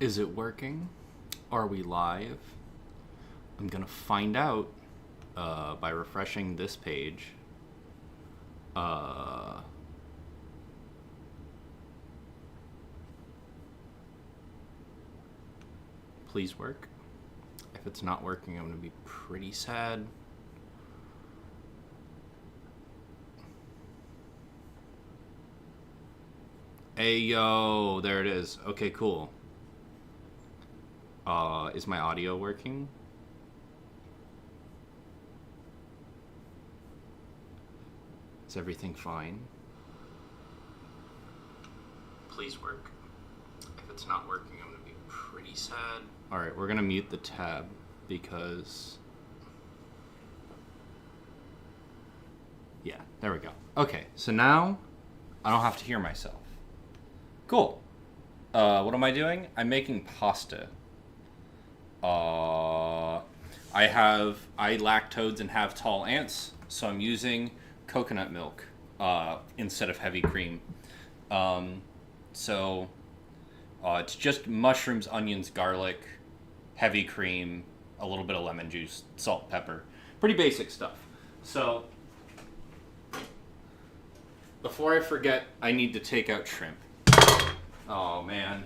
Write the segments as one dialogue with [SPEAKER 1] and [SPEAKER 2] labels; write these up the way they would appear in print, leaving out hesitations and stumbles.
[SPEAKER 1] Is it working? Are we live? I'm gonna find out by refreshing this page. Please work. If it's not working, I'm gonna be pretty sad. Hey, yo, there it is. Okay, cool. Is my audio working? Is everything fine? Please work. If it's not working, I'm gonna be pretty sad. Alright, we're gonna mute the tab because... Yeah, there we go. Okay, so now I don't have to hear myself. Cool. What am I doing? I'm making pasta. I lack toads and have tall ants, so I'm using coconut milk instead of heavy cream. It's just mushrooms, onions, garlic, heavy cream, a little bit of lemon juice, salt, pepper. Pretty basic stuff. So, before I forget, I need to take out shrimp. Oh, man.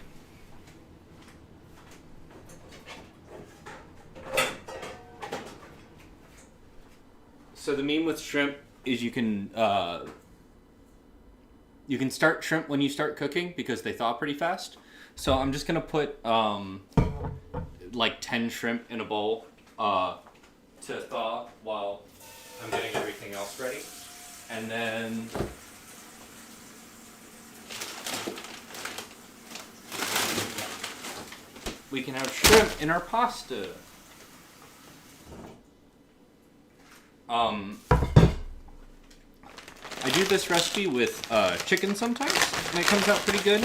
[SPEAKER 1] So the meme with shrimp is you can start shrimp when you start cooking because they thaw pretty fast. So I'm just gonna put like 10 shrimp in a bowl to thaw while I'm getting everything else ready, and then we can have shrimp in our pasta. I do this recipe with chicken sometimes, and it comes out pretty good.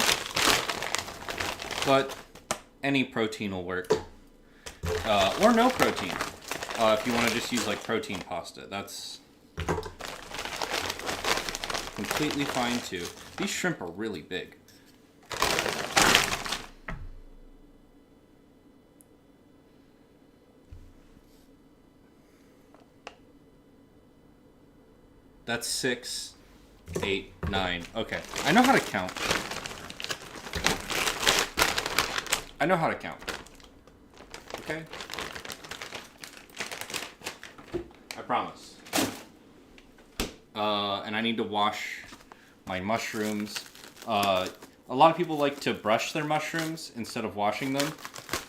[SPEAKER 1] But any protein will work. Or no protein. If you want to just use like protein pasta, that's completely fine too. These shrimp are really big. That's 6, 8, 9. Okay, I know how to count. Okay? I promise. And I need to wash my mushrooms. A lot of people like to brush their mushrooms instead of washing them.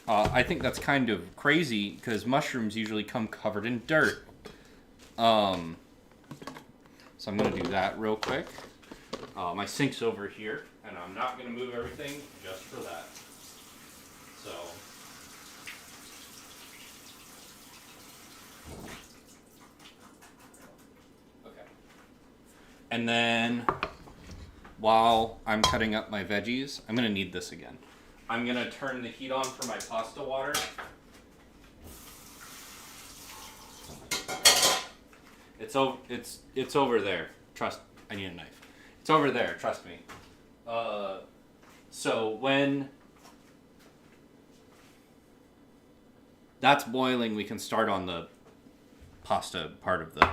[SPEAKER 1] I think that's kind of crazy because mushrooms usually come covered in dirt. So I'm going to do that real quick. My sink's over here, and I'm not going to move everything just for that. So, okay. And then, while I'm cutting up my veggies, I'm going to need this again. I'm going to turn the heat on for my pasta water. It's over there. Trust. I need a knife. It's over there. Trust me. So when that's boiling, we can start on the pasta part of the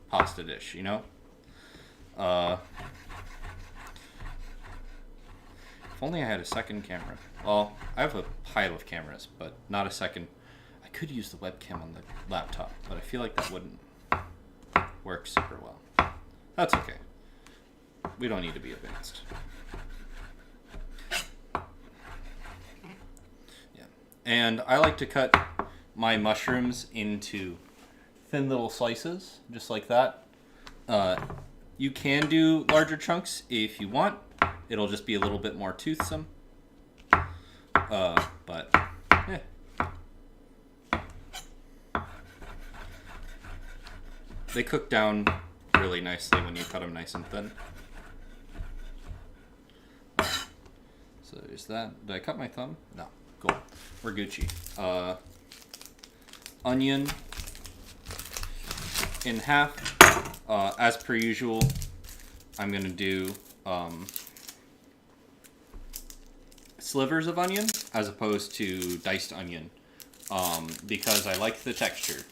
[SPEAKER 1] pasta dish. You know. If only I had a second camera. Well, I have a pile of cameras, but not a second. I could use the webcam on the laptop, but I feel like that wouldn't work super well. That's okay. We don't need to be advanced. Yeah. And I like to cut my mushrooms into thin little slices, just like that. You can do larger chunks if you want. It'll just be a little bit more toothsome. But yeah. They cook down really nicely when you cut them nice and thin. So there's that. Did I cut my thumb? No. Cool. We're Gucci. Onion in half. As per usual, I'm going to do slivers of onion as opposed to diced onion, because I like the texture.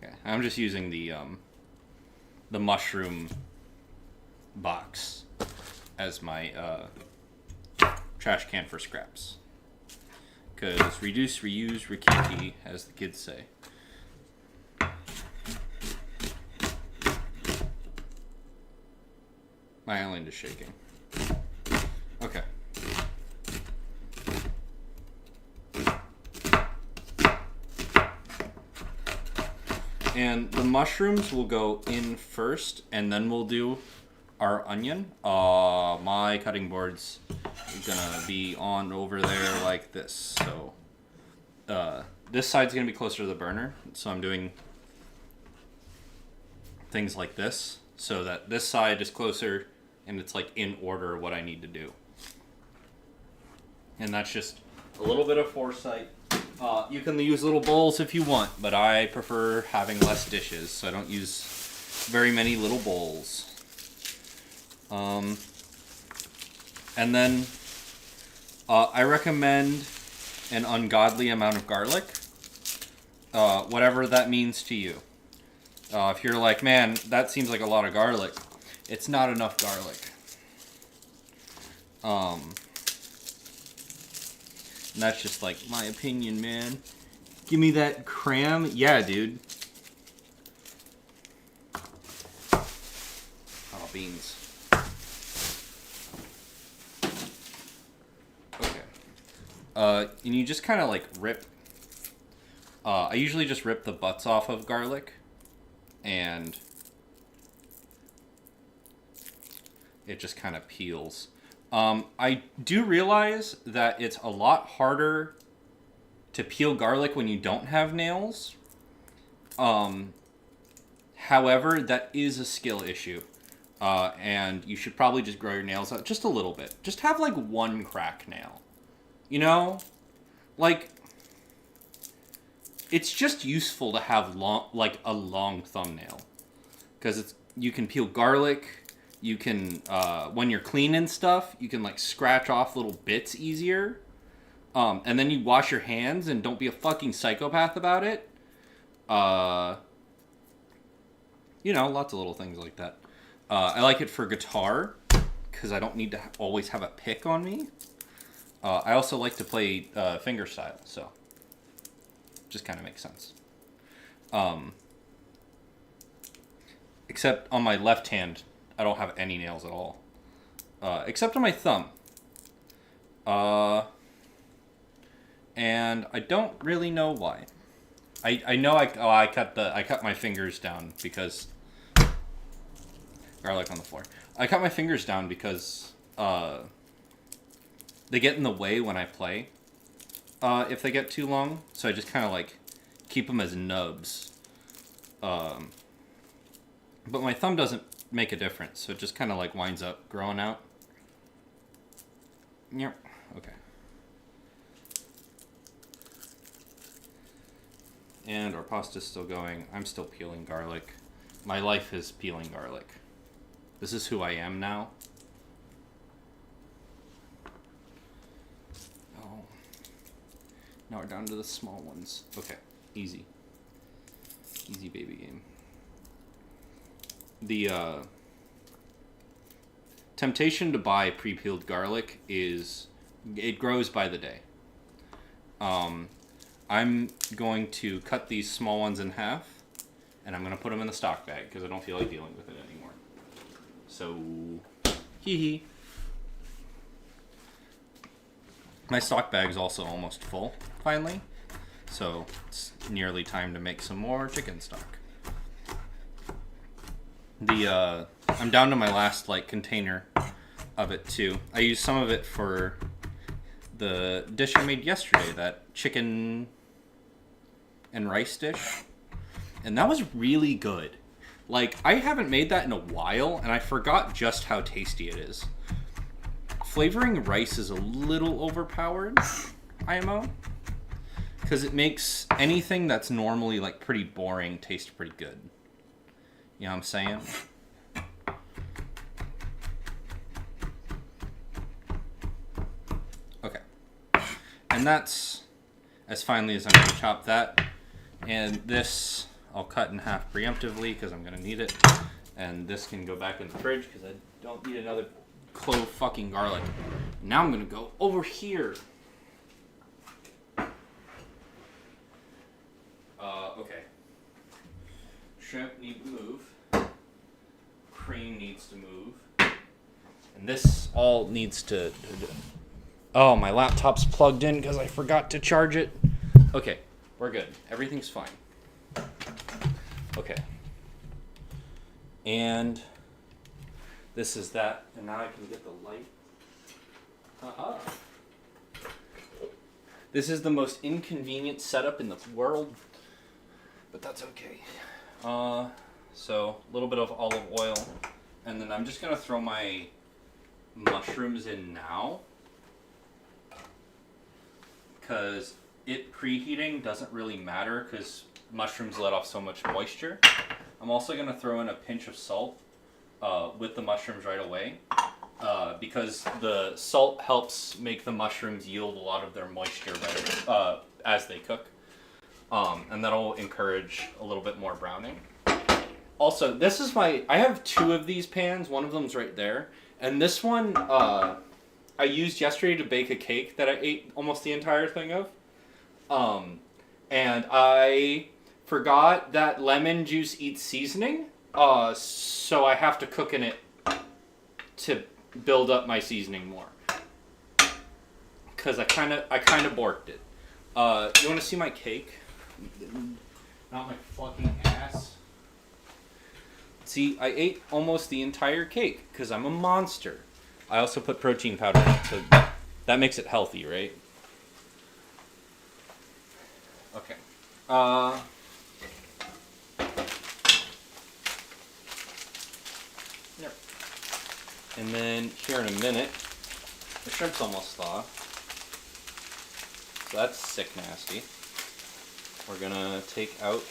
[SPEAKER 1] Okay, I'm just using the mushroom box as my trash can for scraps. Because reduce, reuse, rikiki, as the kids say. My island is shaking. Okay. And the mushrooms will go in first, and then we'll do our onion. My cutting board's gonna be on over there like this. So this side's gonna be closer to the burner. So I'm doing things like this so that this side is closer and it's like in order what I need to do. And that's just a little bit of foresight. You can use little bowls if you want, but I prefer having less dishes, so I don't use very many little bowls. And then I recommend an ungodly amount of garlic, whatever that means to you. If you're like, man, that seems like a lot of garlic, it's not enough garlic. And that's just like my opinion, man. Give me that cram. Yeah, dude. Oh, beans. Okay. And you just kind of like rip. I usually just rip the butts off of garlic. And it just kind of peels. I do realize that it's a lot harder to peel garlic when you don't have nails. However, that is a skill issue. And you should probably just grow your nails out just a little bit. Just have like one crack nail. You know? Like, it's just useful to have a long thumbnail. Because you can peel garlic. You can, when you're cleaning stuff, you can like scratch off little bits easier. And then you wash your hands and don't be a fucking psychopath about it. You know, lots of little things like that. I like it for guitar because I don't need to always have a pick on me. I also like to play fingerstyle, so just kind of makes sense. Except on my left hand, I don't have any nails at all. Except on my thumb. And I don't really know why. I know I cut my fingers down because garlic on the floor. I cut my fingers down because they get in the way when I play. If they get too long, so I just kind of like keep them as nubs. But my thumb doesn't make a difference, so it just kind of like winds up growing out. Yep. Okay. And our pasta's still going. I'm still peeling garlic. My life is peeling garlic. This is who I am now. Oh. Now we're down to the small ones. Okay. Easy. Easy baby game. The temptation to buy pre-peeled garlic it grows by the day. I'm going to cut these small ones in half, and I'm going to put them in the stock bag because I don't feel like dealing with it anymore. So, hee hee. My stock bag's also almost full, finally. So, it's nearly time to make some more chicken stock. I'm down to my last container of it too. I used some of it for the dish I made yesterday, that chicken and rice dish, and that was really good. I haven't made that in a while, and I forgot just how tasty it is. Flavoring rice is a little overpowered, IMO, because it makes anything that's normally pretty boring taste pretty good. You know what I'm saying? And that's as finely as I'm going to chop that. And this I'll cut in half preemptively because I'm going to need it. And this can go back in the fridge because I don't need another clove fucking garlic. Now I'm going to go over here. Okay. Shrimp need to move. Cream needs to move. And this all needs to... Oh, my laptop's plugged in because I forgot to charge it. Okay, we're good. Everything's fine. Okay. And this is that. And now I can get the light. Uh-huh. This is the most inconvenient setup in the world. But that's okay. So, a little bit of olive oil. And then I'm just going to throw my mushrooms in now. Because it preheating doesn't really matter because mushrooms let off so much moisture. I'm also going to throw in a pinch of salt with the mushrooms right away because the salt helps make the mushrooms yield a lot of their moisture right, as they cook. And that'll encourage a little bit more browning. Also, this is I have 2 of these pans. One of them's right there. And this one... I used yesterday to bake a cake that I ate almost the entire thing of. And I forgot that lemon juice eats seasoning. So I have to cook in it to build up my seasoning more. Cause I kind of borked it. You want to see my cake? Not my fucking ass. See, I ate almost the entire cake because I'm a monster. I also put protein powder in it, so that makes it healthy, right? Okay. Yep. And then here in a minute, the shrimp's almost thawed. So that's sick nasty. We're gonna take out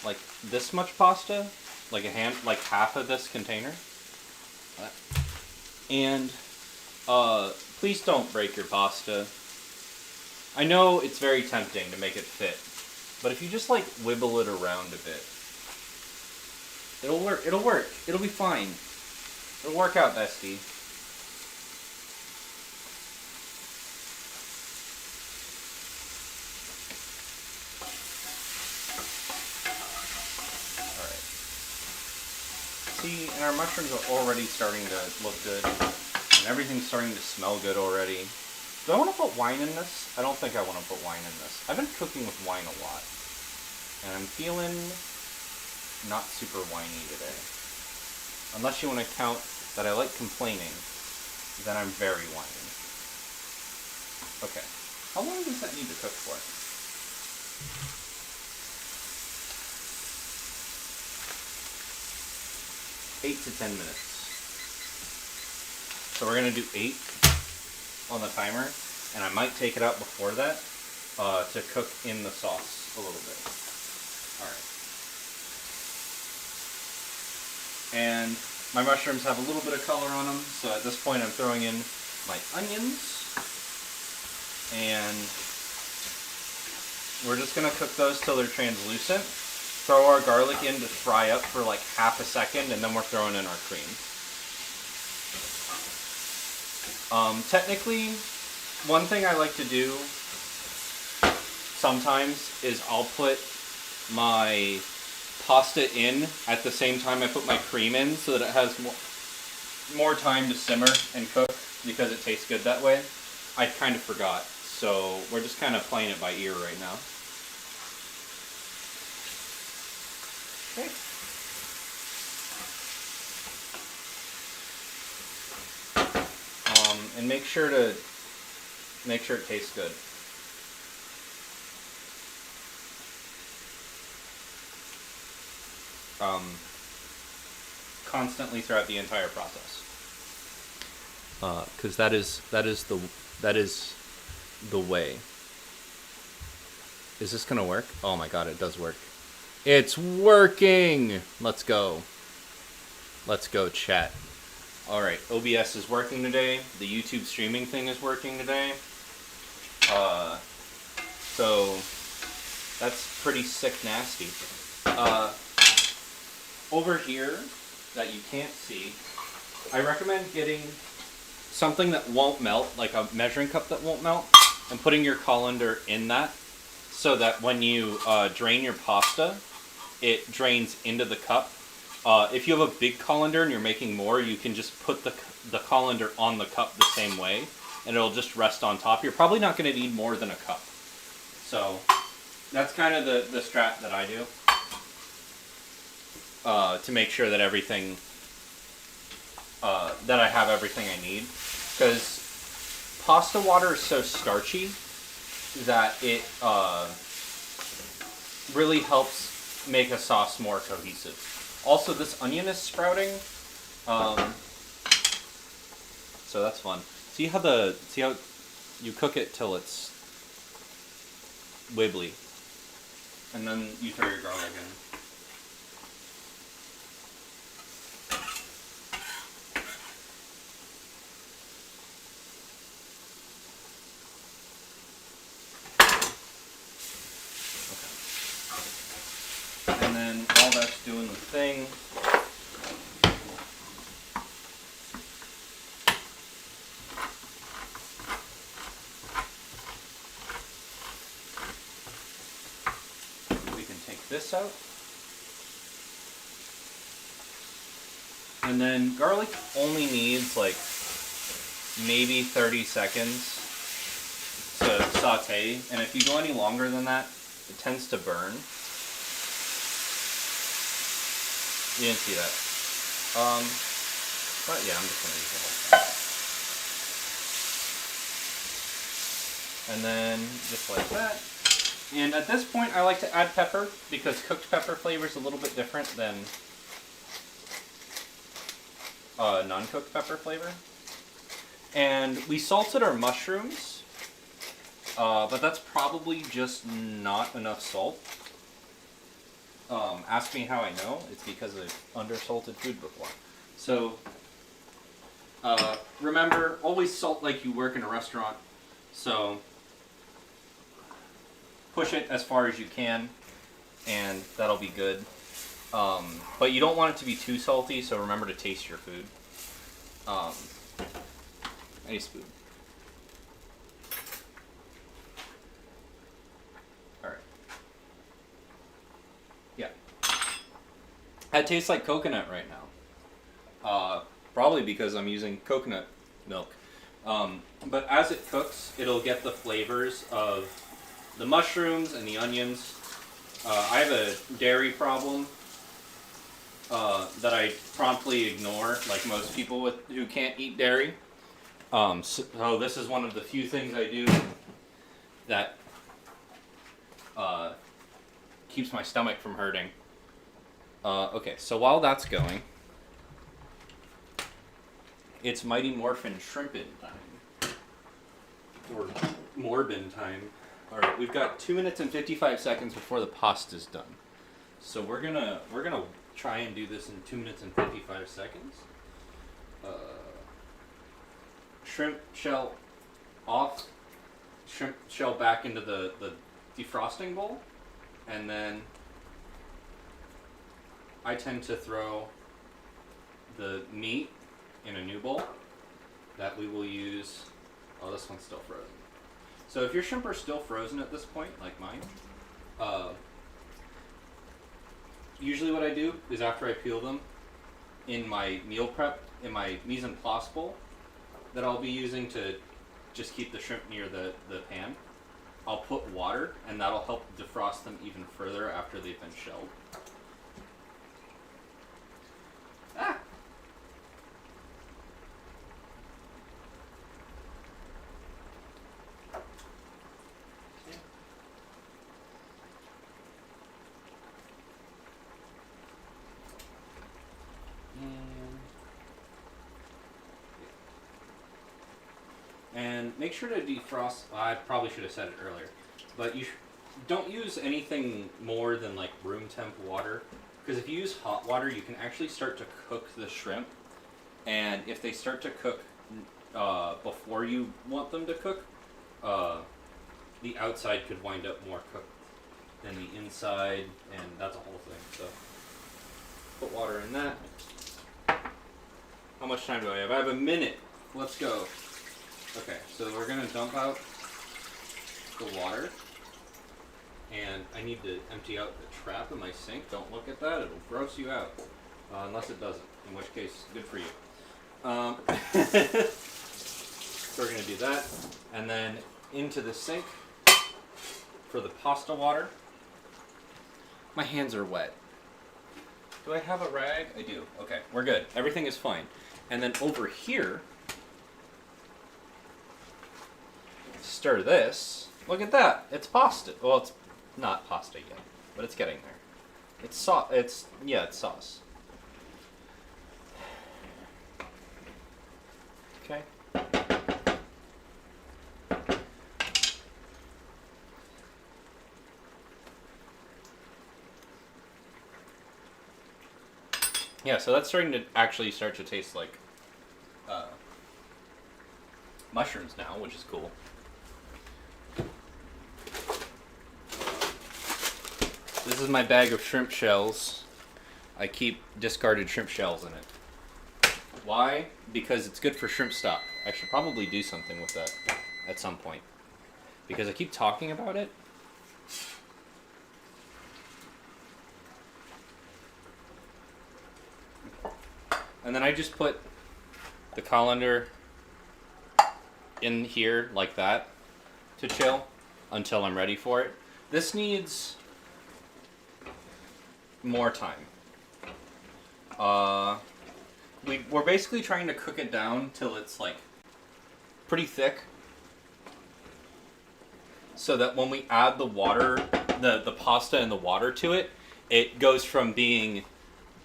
[SPEAKER 1] like this much pasta. Like half of this container. And please don't break your pasta. I know it's very tempting to make it fit, but if you just like wibble it around a bit, it'll work. It'll work. It'll be fine. It'll work out, bestie. See, and our mushrooms are already starting to look good, and everything's starting to smell good already. Do I want to put wine in this? I don't think I want to put wine in this. I've been cooking with wine a lot, and I'm feeling not super winey today. Unless you want to count that I like complaining, then I'm very whiny. Okay, how long does that need to cook for? 8 to 10 minutes. So we're gonna do 8 on the timer, and I might take it out before that to cook in the sauce a little bit. Alright. And my mushrooms have a little bit of color on them, so at this point I'm throwing in my onions. And we're just gonna cook those till they're translucent. Throw our garlic in to fry up for like half a second, and then we're throwing in our cream. Technically, one thing I like to do sometimes is I'll put my pasta in at the same time I put my cream in so that it has more time to simmer and cook because it tastes good that way. I kind of forgot, so we're just kind of playing it by ear right now. Okay. And make sure it tastes good. Constantly throughout the entire process. Because that is the way. Is this gonna work? Oh my god, it does work. It's working! Let's go. Let's go, chat. Alright, OBS is working today. The YouTube streaming thing is working today. So that's pretty sick nasty. Over here, that you can't see, I recommend getting something that won't melt, like a measuring cup that won't melt, and putting your colander in that, so that when you drain your pasta, it drains into the cup. If you have a big colander and you're making more, you can just put the colander on the cup the same way, and it'll just rest on top. You're probably not going to need more than a cup. So that's kind of the strat that I do to make sure that everything, that I have everything I need. Because pasta water is so starchy that it really helps make a sauce more cohesive. Also, this onion is sprouting, so that's fun. See how you cook it till it's wibbly, and then you throw your garlic in. Okay. And then while that's doing the thing, this out. And then garlic only needs like maybe 30 seconds to saute, and if you go any longer than that, it tends to burn. You didn't see that. But yeah, I'm just gonna use the whole thing. And then just like that. And at this point, I like to add pepper, because cooked pepper flavor is a little bit different than non-cooked pepper flavor. And we salted our mushrooms, but that's probably just not enough salt. Ask me how I know. It's because I've undersalted food before. So remember, always salt like you work in a restaurant. So push it as far as you can, and that'll be good. But you don't want it to be too salty, so remember to taste your food. Any spoon. Alright. Yeah. That tastes like coconut right now. Probably because I'm using coconut milk. But as it cooks, it'll get the flavors of the mushrooms and the onions. I have a dairy problem that I promptly ignore, like most people who can't eat dairy. So this is one of the few things I do that keeps my stomach from hurting. Okay, so while that's going, it's Mighty Morphin Shrimpin' time. Or Morbin time. Alright, we've got 2 minutes and 55 seconds before the pasta's done. So we're gonna try and do this in 2 minutes and 55 seconds. Shrimp shell off, shrimp shell back into the defrosting bowl, and then I tend to throw the meat in a new bowl that we will use. Oh, this one's still frozen. So if your shrimp are still frozen at this point, like mine, usually what I do is after I peel them, in my meal prep, in my mise en place bowl, that I'll be using to just keep the shrimp near the pan, I'll put water, and that'll help defrost them even further after they've been shelled. Ah! And make sure to defrost. I probably should have said it earlier, but you don't use anything more than like room temp water, because if you use hot water, you can actually start to cook the shrimp And if they start to cook before you want them to cook, the outside could wind up more cooked than the inside, and that's a whole thing. So put water in that. How much time do I have? I have a minute. Let's go. Okay, so we're gonna dump out the water, and I need to empty out the trap in my sink. Don't look at that; it'll gross you out, unless it doesn't. In which case, good for you. So we're gonna do that, and then into the sink for the pasta water. My hands are wet. Do I have a rag? I do. Okay, we're good. Everything is fine. And then over here, stir this. Look at that. It's pasta. Well, it's not pasta yet, but it's getting there. It's sauce. It's sauce. Okay. Yeah, so that's starting to actually start to taste like mushrooms now, which is cool. This is my bag of shrimp shells. I keep discarded shrimp shells in it. Why? Because it's good for shrimp stock. I should probably do something with that at some point. Because I keep talking about it. And then I just put the colander in here like that to chill until I'm ready for it. This needs more time. We're basically trying to cook it down till it's like pretty thick, so that when we add the water, the pasta and the water to it, it goes from being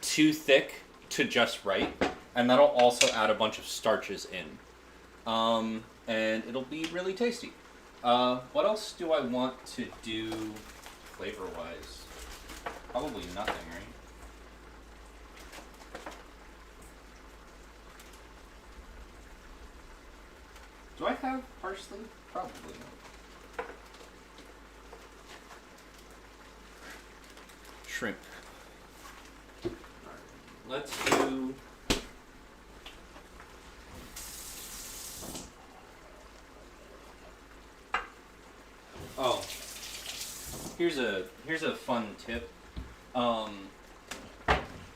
[SPEAKER 1] too thick to just right, and that'll also add a bunch of starches in, and it'll be really tasty. What else do I want to do flavor-wise? Probably nothing, right? Do I have parsley? Probably not. Shrimp. Let's do... Oh, here's a fun tip.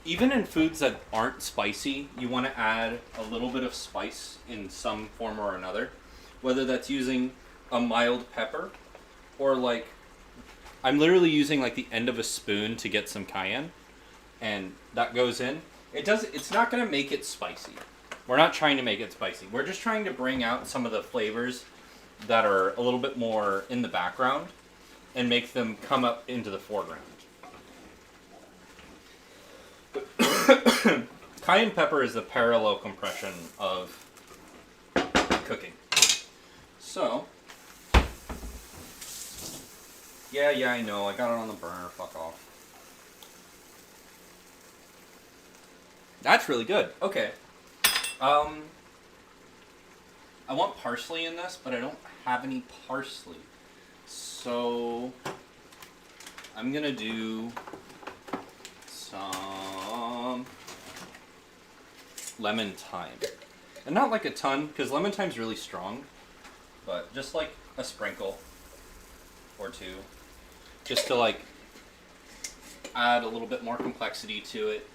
[SPEAKER 1] Even in foods that aren't spicy, you want to add a little bit of spice in some form or another. Whether that's using a mild pepper, or like, I'm literally using like the end of a spoon to get some cayenne, and that goes in. It's not going to make it spicy. We're not trying to make it spicy. We're just trying to bring out some of the flavors that are a little bit more in the background and make them come up into the foreground. Cayenne pepper is the parallel compression of cooking. So, yeah, I know, I got it on the burner, fuck off. That's really good. Okay. I want parsley in this, but I don't have any parsley. So, I'm gonna do some lemon thyme. And not like a ton, because lemon thyme's really strong, but just like a sprinkle or two, just to like add a little bit more complexity to it.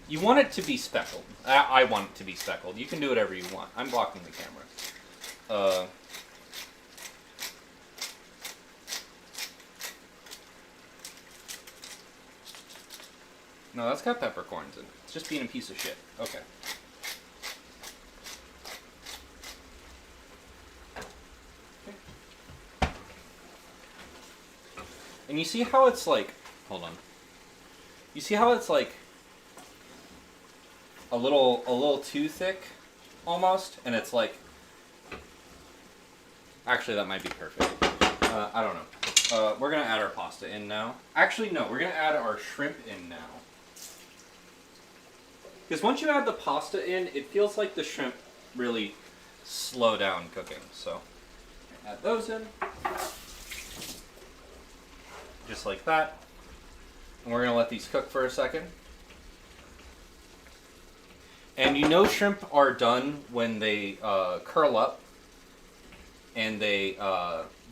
[SPEAKER 1] You want it to be speckled. I want it to be speckled. You can do whatever you want. I'm blocking the camera. No, that's got peppercorns in it. It's just being a piece of shit. Okay. And you see how it's like... Hold on. You see how it's like a little too thick, almost? And it's like... Actually, that might be perfect. I don't know. We're gonna add our pasta in now. Actually, no, we're gonna add our shrimp in now. Because once you add the pasta in, it feels like the shrimp really slow down cooking. So add those in. Just like that. And we're gonna let these cook for a second. And you know shrimp are done when they curl up and they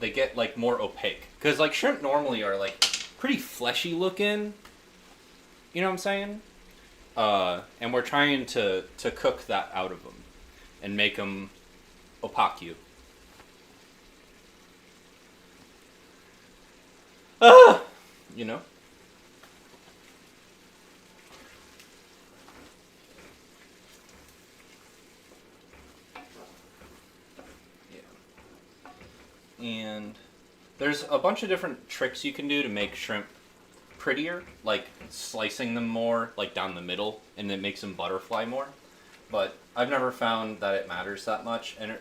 [SPEAKER 1] get like more opaque. Because like shrimp normally are like pretty fleshy looking. You know what I'm saying? And we're trying to cook that out of them and make them opaque. You know? And there's a bunch of different tricks you can do to make shrimp prettier, like slicing them more, like down the middle, and it makes them butterfly more. But I've never found that it matters that much, and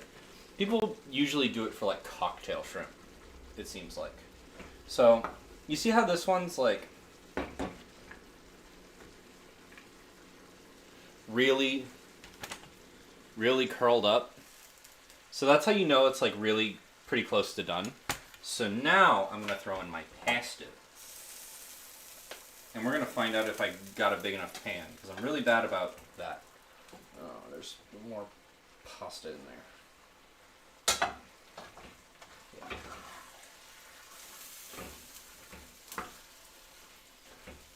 [SPEAKER 1] people usually do it for like cocktail shrimp, it seems like. So, you see how this one's like really, really curled up? So that's how you know it's like really pretty close to done. So now I'm gonna throw in my pasta. And we're gonna find out if I got a big enough pan, because I'm really bad about that. Oh, there's more pasta in there. Yeah.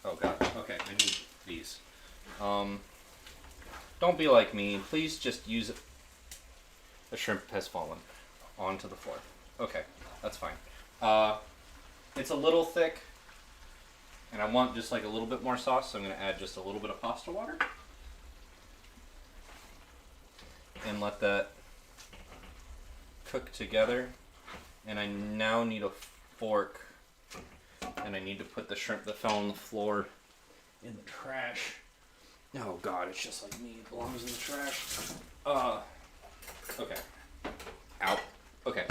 [SPEAKER 1] Oh god, okay, I need these. Don't be like me, please just use it. The shrimp has fallen onto the floor. Okay, that's fine. It's a little thick, and I want just like a little bit more sauce, so I'm going to add just a little bit of pasta water. And let that cook together. And I now need a fork, and I need to put the shrimp that fell on the floor in the trash. Oh god, it's just like me, it belongs in the trash. Okay. Ow. Okay.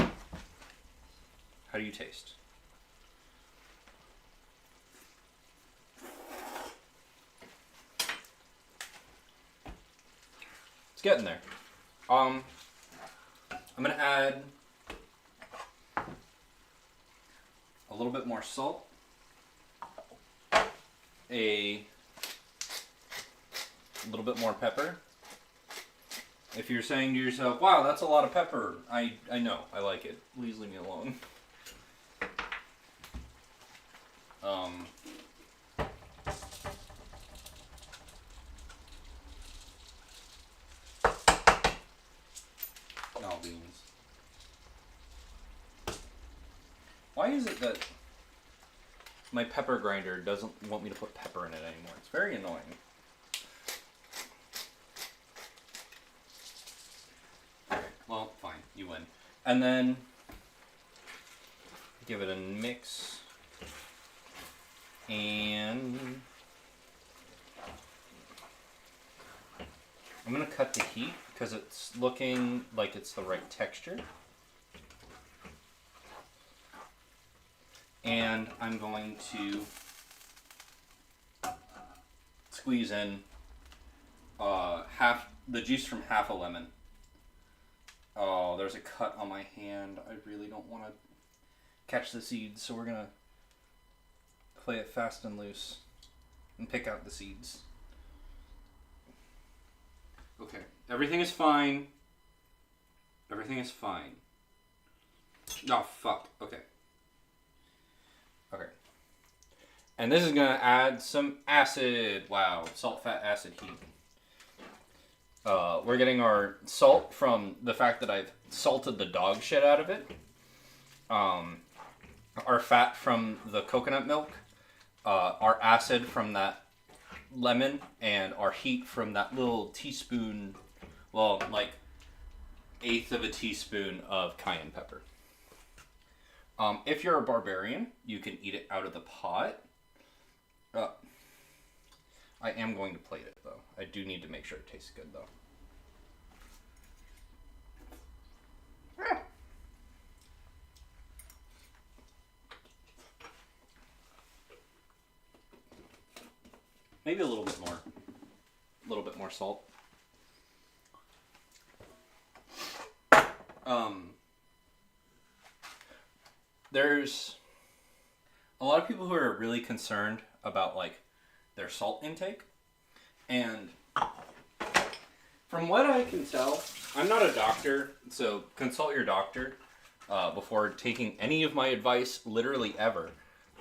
[SPEAKER 1] How do you taste? It's getting there. I'm gonna add a little bit more salt, a little bit more pepper. If you're saying to yourself, wow, that's a lot of pepper, I know, I like it. Please leave me alone. Oh, beans. Why is it that my pepper grinder doesn't want me to put pepper in it anymore? It's very annoying. Okay, well, fine, you win. And then give it a mix. And I'm going to cut the heat because it's looking like it's the right texture. And I'm going to squeeze in half the juice from half a lemon. Oh, there's a cut on my hand. I really don't want to catch the seeds, so we're going to play it fast and loose and pick out the seeds. Okay, everything is fine. Everything is fine. Oh, fuck. Okay. Okay. And this is going to add some acid. Wow, salt, fat, acid, heat. We're getting our salt from the fact that I've salted the dog shit out of it. Our fat from the coconut milk. Our acid from that lemon. And our heat from that little teaspoon, well, like 1/8 of a teaspoon of cayenne pepper. If you're a barbarian, you can eat it out of the pot. I am going to plate it, though. I do need to make sure it tastes good, though. little bit more salt. There's a lot of people who are really concerned about like their salt intake, and from what I can tell, I'm not a doctor, so consult your doctor before taking any of my advice, literally ever.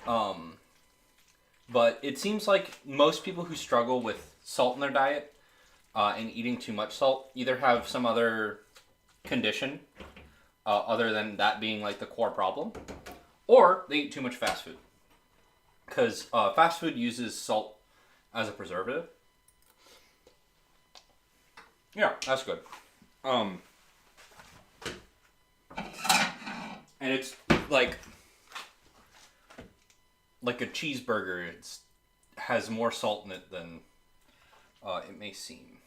[SPEAKER 1] But it seems like most people who struggle with salt in their diet and eating too much salt either have some other condition other than that being like the core problem, or they eat too much fast food. Because fast food uses salt as a preservative. Yeah, that's good. And it's like a cheeseburger. It has more salt in it than it may seem.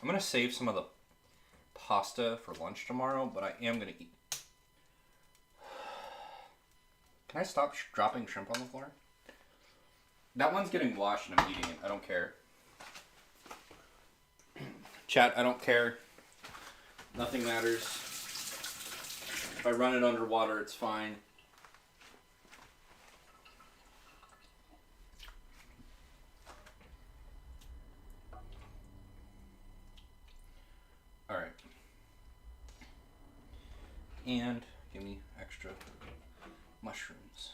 [SPEAKER 1] I'm gonna save some of the pasta for lunch tomorrow, but I am gonna eat. Can I stop dropping shrimp on the floor? That one's getting washed and I'm eating it. I don't care. Chat, I don't care. Nothing matters. If I run it underwater, it's fine. Alright. And give me extra mushrooms.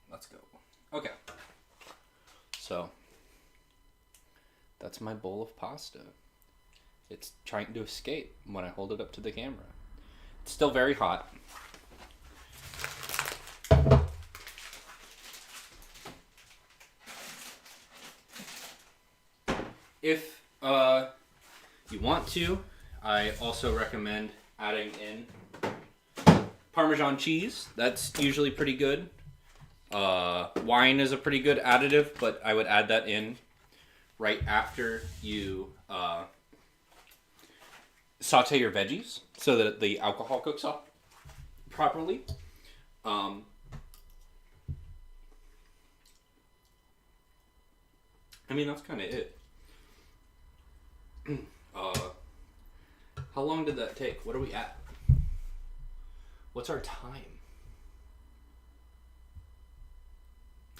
[SPEAKER 1] Let's go. Okay. So, that's my bowl of pasta. It's trying to escape when I hold it up to the camera. It's still very hot. If you want to, I also recommend adding in Parmesan cheese. That's usually pretty good. Wine is a pretty good additive, but I would add that in right after you saute your veggies so that the alcohol cooks up properly. I mean, that's kind of it. How long did that take? What are we at? What's our time?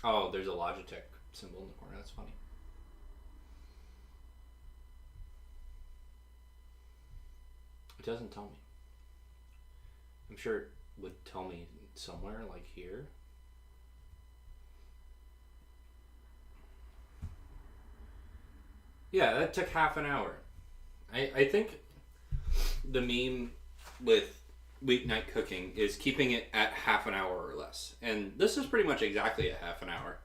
[SPEAKER 1] Oh, there's a Logitech symbol in the corner. That's funny. It doesn't tell me. I'm sure it would tell me somewhere, like here. Yeah, that took half an hour. I think the meme with weeknight cooking is keeping it at half an hour or less. And this is pretty much exactly at half an hour.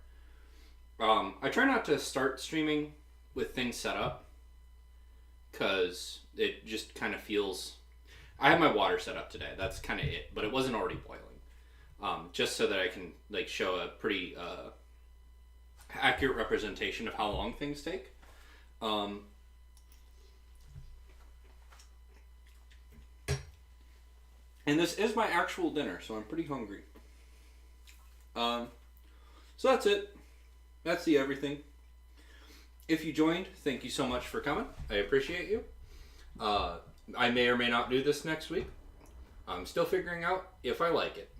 [SPEAKER 1] I try not to start streaming with things set up because it just kind of feels... I have my water set up today. That's kind of it. But it wasn't already boiling. Just so that I can like show a pretty accurate representation of how long things take. And this is my actual dinner, so I'm pretty hungry. So that's it. That's the everything. If you joined, thank you so much for coming. I appreciate you. I may or may not do this next week. I'm still figuring out if I like it.